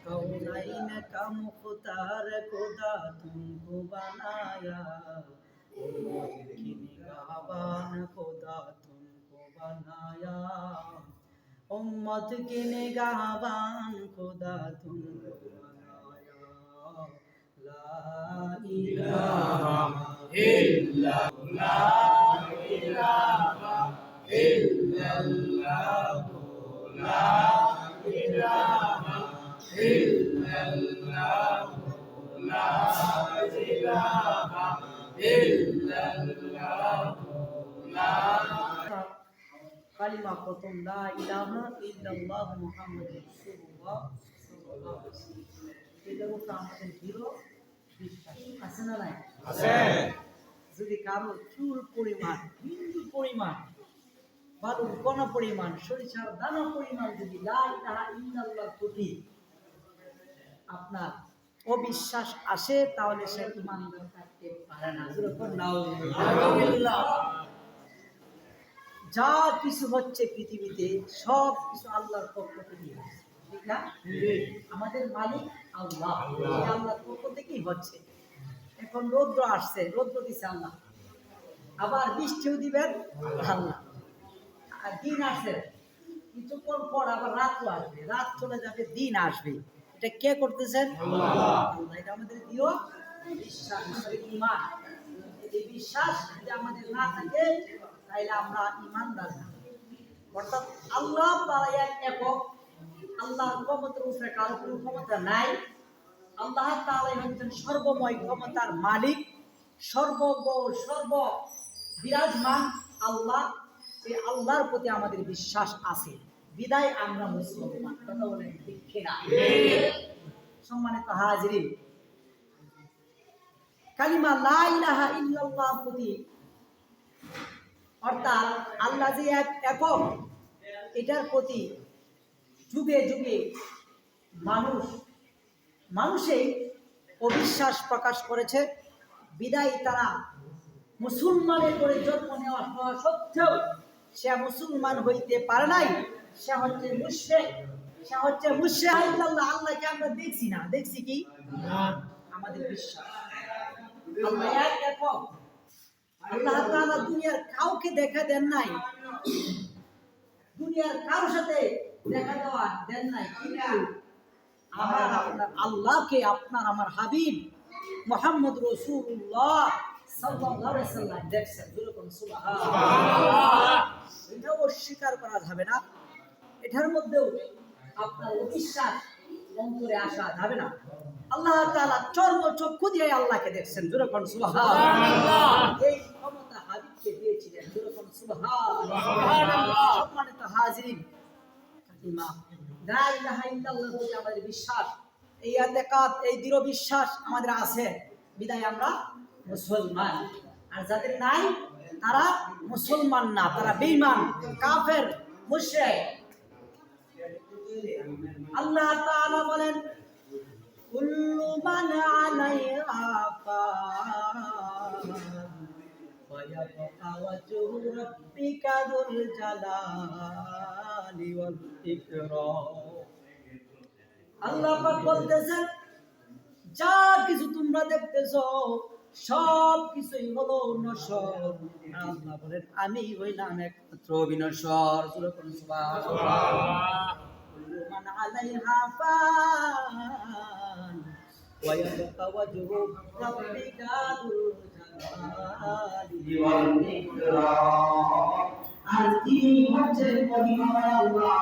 कौनैन का मुख्तार खुदा तुमको बनाया, उम्मत की निगाहबान खुदा तुमको बनाया, उम्मत की निगाहबान खुदा तुमको बनाया। ला इलाहा इल्लल्लाह, ला इलाहा इल्लल्लाह, ला इलाहा इल्लल्लाह, ला इलाहा इल्लल्लाह, ला কালিমা প্রথম লা ইলাহা ইল্লাল্লাহ মুহাম্মাদুর রাসূলুল্লাহ সাল্লাল্লাহু আলাইহি ওয়াসাল্লাম। এটা হচ্ছে আমাদের দৃঢ় বিশ্বাস। আছে না নাই? আছে। যদি কারো চুল পরিমাণ, বিন্দু পরিমাণ, বালুর কণা পরিমাণ, সরিষার দানা পরিমাণ যদি লা ইলাহা ইল্লাল্লাহর প্রতি আপনার অবিশ্বাস আসে, তাহলে সে ঈমানদার থাকতে পারে না। যখন নাউযুবিল্লাহ, যা কিছু হচ্ছে পৃথিবীতে সব কিছু আল্লাহর পক্ষ থেকে হচ্ছে, ঠিক না? আমাদের মালিক আল্লাহ, আল্লাহর পক্ষ থেকেই হচ্ছে। এখন রৌদ্র আসছে, রৌদ্র দিছে আল্লাহ, আবার বৃষ্টিও দিবেন আল্লাহ। আর দিন আসছে, কিছুক্ষণ পর আবার রাতও আসবে, রাত চলে যাবে, দিন আসবে। এটা কে করতেছেন? আল্লাহ। এটা আমাদের দৃঢ় বিশ্বাস, আমাদের ঈমান। এই বিশ্বাস যদি আমাদের না থাকে, তাহলে আমরা ঈমানদার না। অর্থাৎ আল্লাহ তাআলা একক, আল্লাহর ক্ষমতার উপরে কারো কোনো ক্ষমতা নাই। আল্লাহ তাআলাই হচ্ছেন সর্বময় ক্ষমতার মালিক, সর্বজ্ঞ, সর্ব বিরাজমান আল্লাহ। এই আল্লাহর প্রতি আমাদের বিশ্বাস আছে, বিদায় আমরা মুসলমান। কথা বলেন ঠিক কিনা? সম্মানিত হাজিরিন, কালিমা লা ইলাহা ইল্লাল্লাহ প্রতি, অর্থাৎ আল্লাহ যে এক একক, এটার প্রতি যুগে যুগে মানুষেই অবিশ্বাস প্রকাশ করেছে। বিদায় তারা মুসলমানের করে জন্ম নেওয়া হওয়া সত্ত্বেও সে মুসলমান হইতে পারে নাই। সে হচ্ছে মুশরিক, সে হচ্ছে মুশরিক। আল্লাহকে আমরা দেখছি না, দেখছি কি? আমাদের বিশ্বাস আল্লাহ এক একক। আল্লাহ তাআলা দুনিয়ার কাউকে দেখা দেন নাই, দুনিয়ার কারোর সাথে দেখা দেওয়া দেন নাই, কিন্তু আমার আপনার আল্লাহকে, আপনার আমার হাবিব মুহাম্মদ রাসূলুল্লাহ সাল্লাল্লাহু আলাইহি ওয়াসাল্লাম দেখছেন। বলুন সুবহানাল্লাহ। এটা অস্বীকার করা যাবে না, এটার মধ্যেও আপনার অবিশ্বাস অন্তরে আসা যাবে না। আল্লাহ তাআলা চর্ম চক্ষু দিয়ে আল্লাহকে দেখছেন। বলুন সুবহানাল্লাহ। এই ক্ষমতা হাবিবকে দিয়েছিলেন। বলুন সুবহানাল্লাহ। সম্মানিত হাজিরিন, কালিমা লা ইলাহা ইল্লাল্লাহ প্রতি আমাদের বিশ্বাস, এই ইতিকাদ, এই দৃঢ় বিশ্বাস আমাদের আছে, বিদায় আমরা মুসলমান। আর যাদের নাই তারা মুসলমান না, তারা বেঈমান, কাফের, মুশরিক। আল্লাহ তাআলা বলেন, কুল্লু মান আলাইহা ফান ওয়া ইয়াবকা ওয়াজহু রাব্বিকা যুল জালালি ওয়াল ইকরাম। আল্লাহ পাক বলতেছেন, যা কিছু তোমরা দেখতেছো সব কিছুই হলো নশ্বর। আল্লাহ বলেন, আমি হইলাম একমাত্র বিনশ্বর। সুবহানাল্লাহ। কুল্লু মান আলাইহা ফান ওয়া ইয়াবকা ওয়াজহু রাব্বিকা যুল জালালি ওয়াল ইকরাম। আর তিনি হচ্ছেন মহিমাময় আল্লাহ,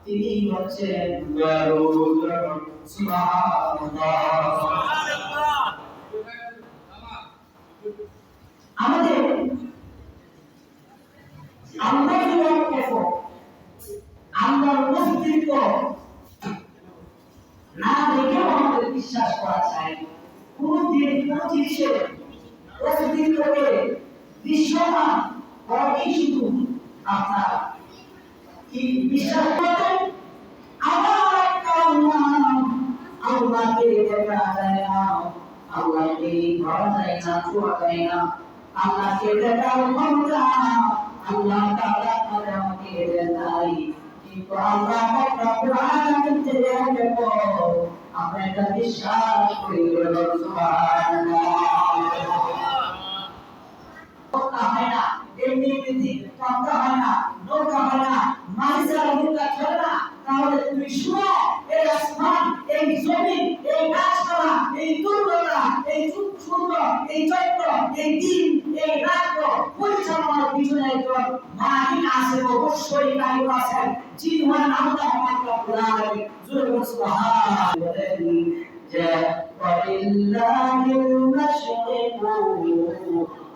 তিনি হচ্ছেন দয়ালু। সুবহানাল্লাহ। আমাদের আল্লাহর অস্তিত্ব না দেখেও আমাদের বিশ্বাস করা চাই। কোনো দিন কোনো জিনিসের অস্তিত্ব করে দৃশ্যমান হওয়াই শুধু আপনার কি বিশ্বাস করেন আমার একটা নাম আল্লাহকে দেখা যায় না আল্লাহকে ধরা যায় না ছোঁয়া যায় না আল্লাহকে দেখার ক্ষমতা আল্লাহ তাআলা আমাকে দেন নাই কিন্তু আল্লাহ একটা কোরআন থেকে দেখো আমরা এটা বিশ্বাস করি সুবহানাল্লাহ কথা হয় না এমনি এমনি কথা হয় না নৌকা হয় না মাঝে নৌকা চলে না তাহলে তুমি শুনো এই আসমান এই জমিন এই গাছপালা এই দুর্গতা এই সুন্দর এই চৈত্র এই দিন এই রাত পরিচালনার পিছনে একজন মালিক আছে অবশ্যই কারিগর আছেন যিনি হলেন আল্লাহ রাব্বুল আলামিন জোরে সুবহানাল্লাহ ولله المشرق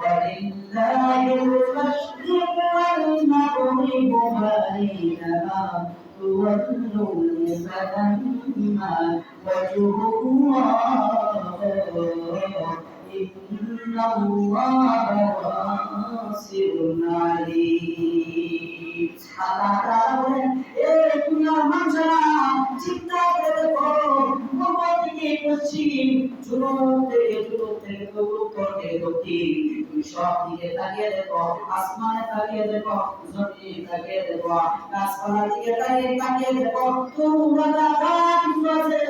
ولله المشرق والمغرب بينما تولوا فثم وجه الله إن الله واسع عليم আল্লাহ তাআলা বলেন এই দুনিয়ার মানুষেরা চিন্তা করে দেখো পূর্ব থেকে পশ্চিম জুনুব থেকে উত্তর থেকে দক্ষিণ তুমি সব দিকে তাকিয়ে দেখো আসমানে তাকিয়ে দেখো জমিনে তাকিয়ে দেখো গাছপালার দিকে তাকিয়ে দেখো তোমরা যা কিছু আছে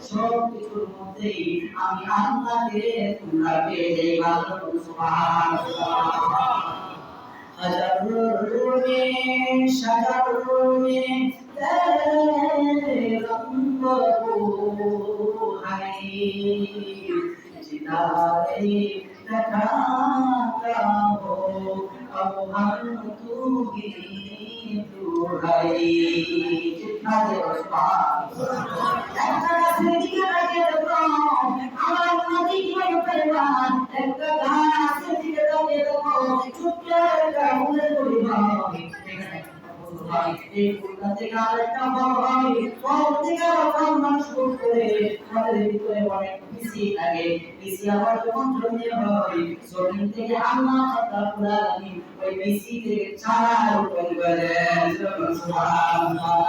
সব কিছুর মধ্যেই আমি আল্লাহকে তোমরা পেয়ে যাইবা সুবহানাল্লাহ شجر من तेरे रंग है जितारे लगाता हो अब हम तू ही तू है जितना दे একটা গাছের দিকে তাকিয়ে দেখো আমার নদী কিভাবে পেলা একটা গাছের দিকে তাকিয়ে দেখো ছোট্ট একটা ফুলের পরিবার এই ফুলটা থেকে আরেকটা ফল হয় ফল থেকে ফল মানুষ করে ফলের ভিতরে অনেক মিশি লাগে মিশি আবার যখন জমিয়ে হয় জমিন থেকে আল্লাহ রাব্বুল আলামিন ওই মিশি থেকে চারা রোপণ করেন সুবহানাল্লাহ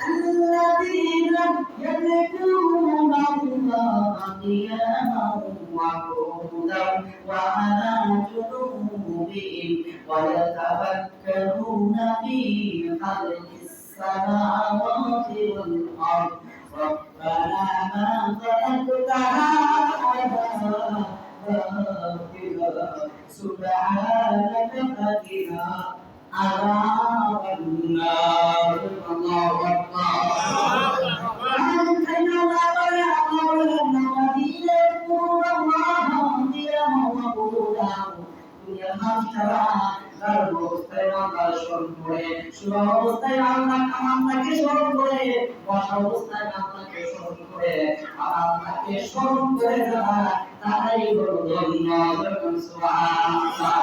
الذين يذكرون الله قياما وقعودا وعلى جنوبهم ويتفكرون في خلق السماوات والأرض ربنا ما خلقت هذا باطلا سبحانك فقنا عذاب النار الله أكبر أنت نواب الأمر الذين يذكرون الله قياما وقعودا দুনিয়ার মানুষেরা তার অবস্থায় আল্লাহ স্মরণ করে শুভ অবস্থায় আল্লাহকে স্মরণ করে বসা অবস্থায় আল্লাহকে স্মরণ করে আল্লাহকে স্মরণ করে যারা তারাই হলো ধন্য সুবহানাল্লাহ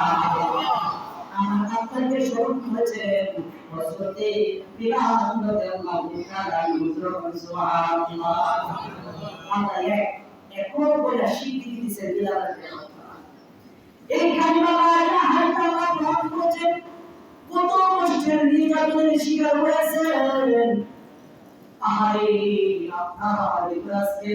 আমার আল্লাহকে স্মরণ করেছেন হযরতে বিলাল রাদিয়াল্লাহু তাআলা সুবহানাল্লাহ আল্লাহ একর বলে স্বীকৃতি দিয়েছেন বিলালকে এই কালিমা লা ইলাহা ইল্লাল্লাহ গ্রহণ করেছেন কত কষ্টের নির্যাতনের শিকার হয়েছেন আরে আপনার ইতিহাসে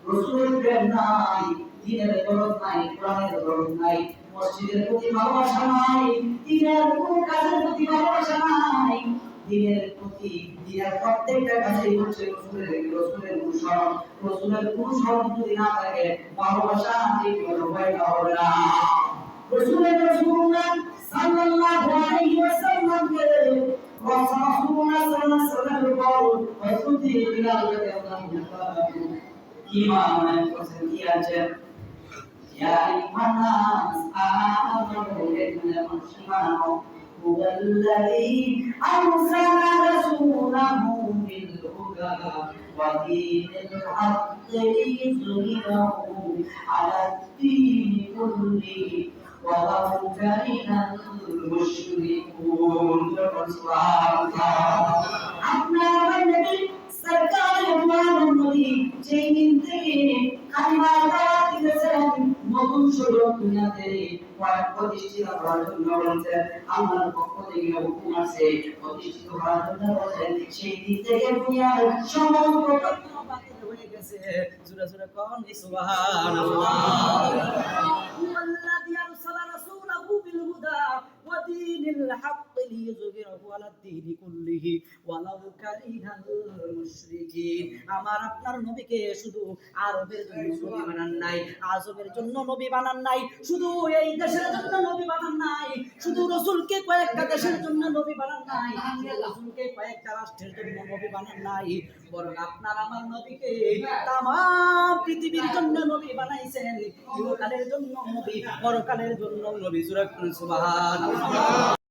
রাসূলের প্রেম নাই দ্বীনের দরদ নাই কোরআনের দরদ নাই মসজিদের প্রতি ভালোবাসা নাই দ্বীনের কোন কাজের প্রতি ভালোবাসা নাই দ্বীনের প্রতি দ্বীনের প্রত্যেকটা কাজেই হচ্ছে রাসূলের অনুসরণ যদি না থাকে ভালোবাসা এই উপায়টা হবে না রাসূলুল্লাহ সাল্লাল্লাহু আলাইহি ওয়াসাল্লাম কে রাসূলুল্লাহ সাল্লাল্লাহু আলাইহি ওয়াসাল্লামের পর হযরত বিলাল রাদিয়াল্লাহু তাআলা ইমাম করছেন কি আছে ইয়া আইয়ুহান্নাস আমানু বিল্লাহি ওয়া هو الذي أرسل رسوله بالهدى ودين الحق ليظهره على الدين كله ولو كره المشركون سبحان الله আপনার নবী সরকার নবী যেই দিন থেকে আল্লাহ তাআলা দিয়েছেন নতুন শরীয়ত দুনিয়াতে প্রতিষ্ঠিত করার জন্য বলেছেন আল্লাহর পক্ষ থেকে হুকুম আছে প্রতিষ্ঠিত করার জন্য বলেছেন সেই দিন থেকে দুনিয়ার সমস্ত ঘটনা বাতিল হয়ে গেছে জোরে জোরে কোন সুবহানাল্লাহ والذي أرسل رسوله بالهدى ودين الحق ليظهره على الدين كله ولو كره المشركين আমার আপনার নবীকে শুধু আরবের জন্য নবী বানান নাই আজমের জন্য নবী বানান নাই শুধু এই দেশের জন্য নবী বানান নাই শুধু রাসূলকে কয়েকটা দেশের জন্য নবী বানান নাই রাসূলকে কয়েকটা রাষ্ট্রের জন্য নবী বানান নাই বরং আপনার আমার নবীকে তাম পৃথিবীর জন্য নবী বানাইছেন ইহকালের জন্য নবী পরকালের জন্য নবী সুবহানাল্লাহ